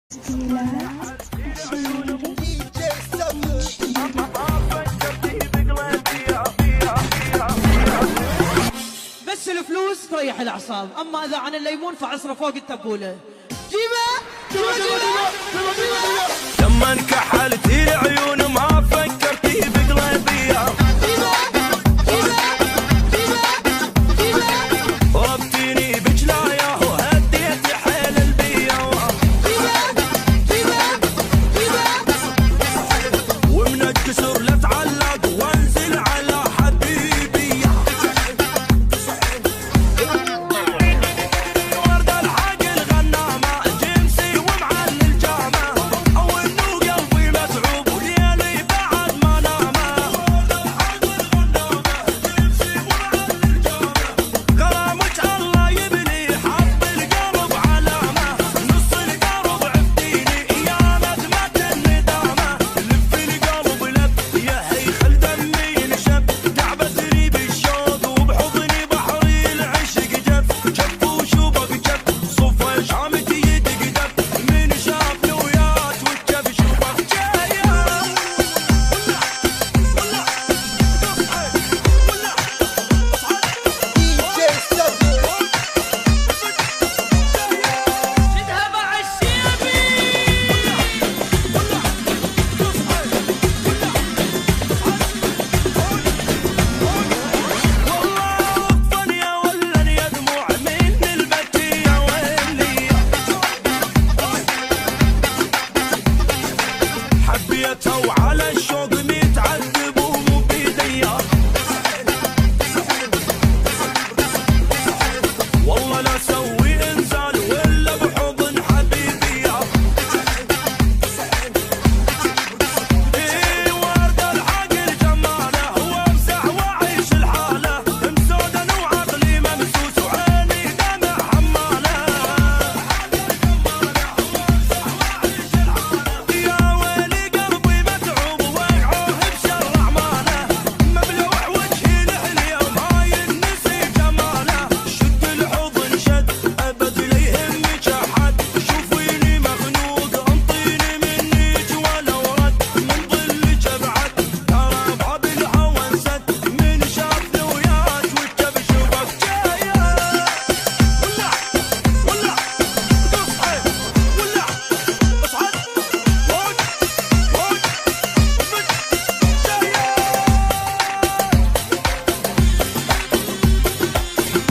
بس الفلوس تريح الاعصاب، اما اذا عن الليمون فعصره فوق التبوله. جيبه لما انكحلتي العيون ما فكرتي بقلبي، ربتيني بجلايا وهديتي حيل البيا، ومن الكسر لا تعلق وانزل على حبيبي، ورد العقل غنامه جنسي ومعلي الجامه، او انه قلبي متعوب وليلي بعد ما نامه، ورد العقل غنامه جنسي ومعلي الجامه، غرامك الله يبني حط القلب علامه، نص القلب عفتيني يا ندمة الندامه، لف القلب لف يا هيخل دمي ينشف، تعبتني بالشوق وبحضني بحري العشق جف، جف وشوبك جف صفى شامتي يدق دف، من شافني وياك والجف شوفك جايه، شدها مع الشيبي. والله وقفن يا ولن يا دموع من البكي يا ويلي، حبيتها